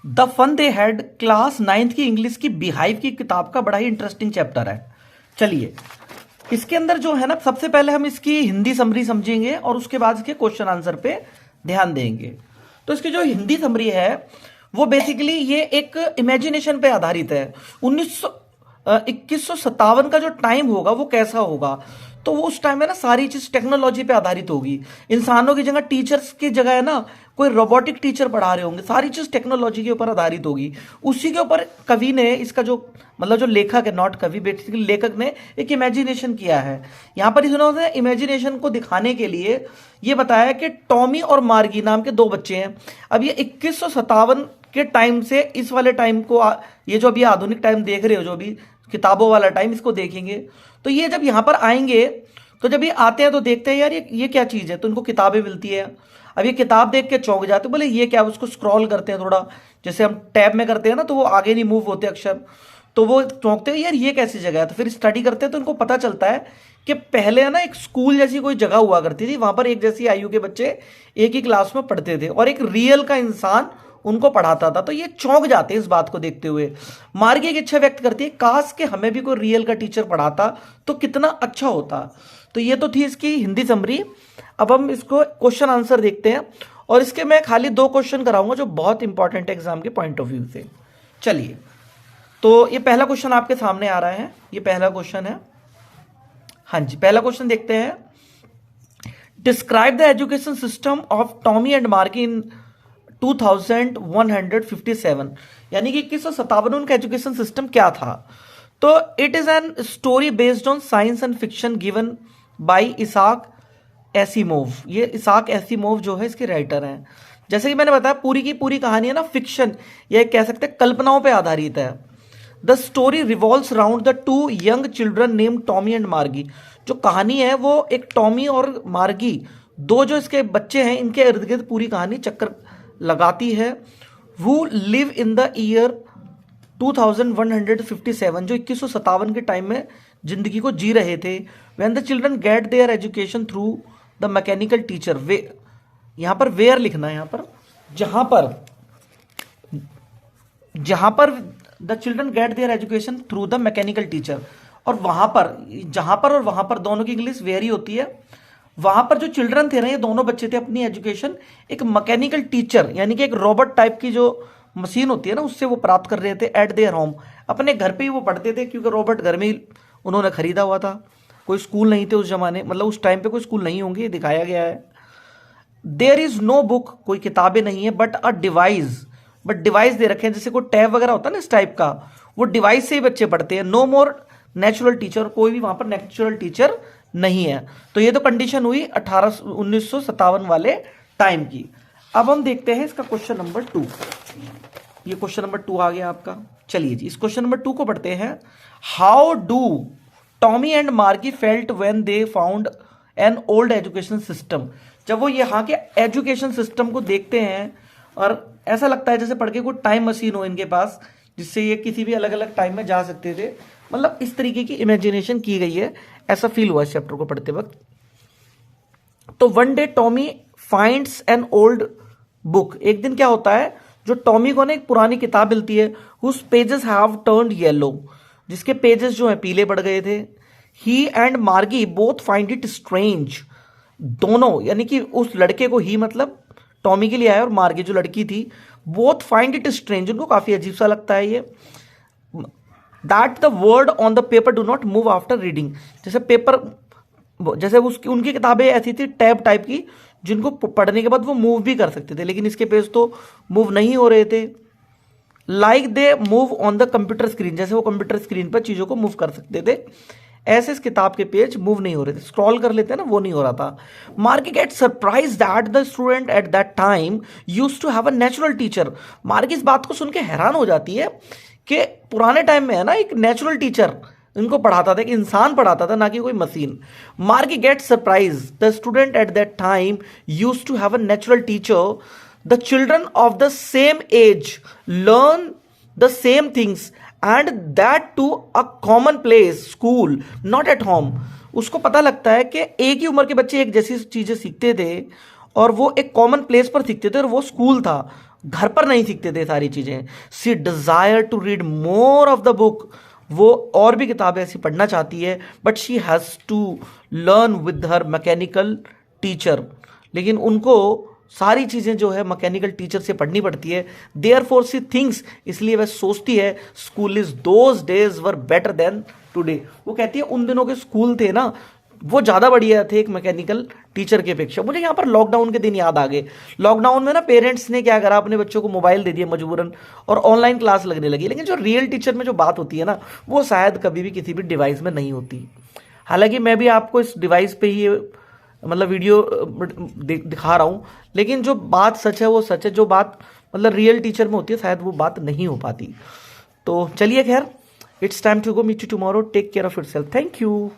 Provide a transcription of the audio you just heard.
The fun they had class 9th की English की beehive की किताब का बड़ा ही इंटरेस्टिंग चैप्टर है। चलिए, इसके अंदर जो है ना, सबसे पहले हम इसकी हिंदी समरी समझेंगे और उसके बाद इसके क्वेश्चन आंसर पे ध्यान देंगे। तो इसकी जो हिंदी समरी है वो बेसिकली ये एक इमेजिनेशन पे आधारित है। 2157 का जो टाइम होगा वो कैसा होगा, तो वो उस टाइम में ना सारी चीज टेक्नोलॉजी पे आधारित होगी। इंसानों की जगह, टीचर्स की जगह है ना कोई रोबोटिक टीचर पढ़ा रहे होंगे, सारी चीज टेक्नोलॉजी के ऊपर आधारित होगी। उसी के ऊपर कवि ने इसका जो मतलब जो लेखक है, नॉट कवि, बेसिकली लेखक ने एक इमेजिनेशन किया है। यहाँ पर इन्होंने इमेजिनेशन को दिखाने के लिए ये बताया कि टॉमी और मार्गी नाम के दो बच्चे हैं। अब ये 2157 के टाइम से इस वाले टाइम को, ये जो अभी आधुनिक टाइम देख रहे हो, जो अभी किताबों वाला टाइम, इसको देखेंगे तो ये जब यहाँ पर आएंगे तो जब ये आते हैं तो देखते हैं यार ये क्या चीज़ है, तो इनको किताबें मिलती है। अब ये किताब देख के चौंक जाते, बोले ये क्या, उसको स्क्रॉल करते हैं थोड़ा, जैसे हम टैब में करते हैं ना तो वो आगे नहीं मूव होते अक्षर, तो वो चौंकते हैं यार ये कैसी जगह है। तो फिर स्टडी करते हैं तो इनको पता चलता है कि पहले है ना एक स्कूल जैसी कोई जगह हुआ करती थी, वहां पर एक जैसी आयु के बच्चे एक ही क्लास में पढ़ते थे और एक रियल का इंसान उनको पढ़ाता था। तो ये चौंक जाते हैं इस बात को देखते हुए। मार्गी एक इच्छा व्यक्त करती है, काश के हमें भी कोई रियल का टीचर पढ़ाता तो कितना अच्छा होता। तो ये तो थी इसकी हिंदी समरी। अब हम इसको क्वेश्चन आंसर देखते हैं और इसके मैं खाली 2 क्वेश्चन कराऊंगा जो बहुत इंपॉर्टेंट है एग्जाम के पॉइंट ऑफ व्यू से। चलिए, तो ये पहला क्वेश्चन आपके सामने आ रहा है, ये पहला क्वेश्चन है। हाँ जी, पहला क्वेश्चन देखते हैं। Describe the education system of Tommy and मार्गी इन 2157, यानी कि 2157 उनका एजुकेशन सिस्टम क्या था। तो it is an story based on science and fiction given by Isaac Asimov. ये इसाक एसिमोव जो है इसके राइटर हैं। जैसे कि मैंने बताया पूरी की पूरी कहानी है ना फिक्शन, या कह सकते हैं कल्पनाओं पे आधारित है। The story revolves around the 2 young children name Tommy and मार्गी। जो कहानी है वो एक टॉमी और मार्गी, 2 जो इसके बच्चे हैं, इनके इर्द गिर्द पूरी कहानी चक्कर लगाती है। वो लिव इन द ईयर 2157, जो 2157 के टाइम में जिंदगी को जी रहे थे। When the children get their education through the mechanical teacher, वे यहां पर वेयर लिखना है, यहां पर जहां पर the children get their education through the mechanical teacher, और वहां पर, जहां पर और वहां पर दोनों की इंग्लिश वेरी होती है। वहां पर जो चिल्ड्रन थे ना, ये दोनों बच्चे थे, अपनी एजुकेशन एक मैकेनिकल टीचर यानी कि एक रोबोट टाइप की जो मशीन होती है ना, उससे वो प्राप्त कर रहे थे एट देयर होम। अपने घर पे ही वो पढ़ते थे, क्योंकि रोबोट घर में ही उन्होंने खरीदा हुआ था। कोई स्कूल नहीं थे उस जमाने, मतलब उस टाइम पे कोई स्कूल नहीं होंगे, ये दिखाया गया है। देयर इज नो बुक, कोई किताबें नहीं है, but a device, but device दे रखे हैं, जैसे कोई टैब वगैरह होता है ना इस टाइप का, वो डिवाइस से ही बच्चे पढ़ते हैं। नो मोर नेचुरल टीचर, कोई भी वहां पर नेचुरल टीचर नहीं है। तो ये तो कंडीशन हुई 1957 वाले टाइम की। अब हम देखते हैं इसका क्वेश्चन नंबर 2। ये क्वेश्चन नंबर 2 आ गया आपका। चलिए जी, इस क्वेश्चन नंबर 2 को पढ़ते हैं। हाउ डू टॉमी एंड मार्गी felt when they found an old education system. जब वो यहाँ के एजुकेशन सिस्टम को देखते हैं और ऐसा लगता है जैसे पढ़ के कोई टाइम मशीन हो इनके पास, जिससे ये किसी भी अलग अलग टाइम में जा सकते थे। मतलब इस तरीके की इमेजिनेशन की गई है, ऐसा फील हुआ इस चैप्टर को पढ़ते वक्त। तो one day Tommy finds an old book. एक दिन क्या होता है, जो टॉमी को ना एक पुरानी किताब मिलती है, whose pages have turned yellow, जिसके पेजेस जो है पीले पड़ गए थे। He and Margie both find it strange. दोनों, यानी कि उस लड़के को, ही मतलब टॉमी के लिए आया, और मार्गी जो लड़की थी, बोथ फाइंड इट स्ट्रेंज, उनको काफी अजीब सा लगता है ये। That the word on the paper do not move after reading. जैसे पेपर, जैसे उसकी उनकी किताबें ऐसी थी टैब टाइप की, जिनको पढ़ने के बाद वो मूव भी कर सकते थे, लेकिन इसके पेज तो मूव नहीं हो रहे थे। Like they move on the computer screen, जैसे वो कंप्यूटर स्क्रीन पर चीजों को मूव कर सकते थे, ऐसे इस किताब के पेज मूव नहीं हो रहे थे। स्क्रॉल कर लेते हैं ना, वो नहीं हो रहा था। Margie get surprise that the student at that time used to have a natural teacher. Margie इस बात को सुन के हैरान हो जाती है कि पुराने टाइम में है ना एक नेचुरल टीचर इनको पढ़ाता था, एक इंसान पढ़ाता था, ना कि कोई machine. Margie get surprise the student at that time used to have a natural teacher. The children of the same age learn the same things and that to a common place, school, not at home. उसको पता लगता है कि एक ही उम्र के बच्चे एक जैसी चीजें सीखते थे और वो एक कॉमन प्लेस पर सीखते थे, और वो स्कूल था, घर पर नहीं सीखते थे सारी चीजें। She desire to read more of the book, वो और भी किताबें ऐसी पढ़ना चाहती है, but she has to learn with her mechanical teacher, लेकिन उनको सारी चीजें जो है मैकेनिकल टीचर से पढ़नी पड़ती है। देयर फोर सी थिंग्स, इसलिए वह सोचती है school is those days were better than today. वो कहती है उन दिनों के स्कूल थे ना, वो ज्यादा बढ़िया थे एक मैकेनिकल टीचर की अपेक्षा। मुझे यहाँ पर लॉकडाउन के दिन याद आ गए। लॉकडाउन में ना पेरेंट्स ने क्या करा, अपने बच्चों को मोबाइल दे दिया मजबूरन, और ऑनलाइन क्लास लगने लगी। लेकिन जो रियल टीचर में जो बात होती है ना, वो शायद कभी भी किसी भी डिवाइस में नहीं होती। हालांकि मैं भी आपको इस डिवाइस पे ही मतलब वीडियो दिखा रहा हूँ, लेकिन जो बात सच है वो सच है। जो बात मतलब रियल टीचर में होती है शायद वो बात नहीं हो पाती। तो चलिए खैर, it's time to go, meet you tomorrow, take care of yourself, thank you.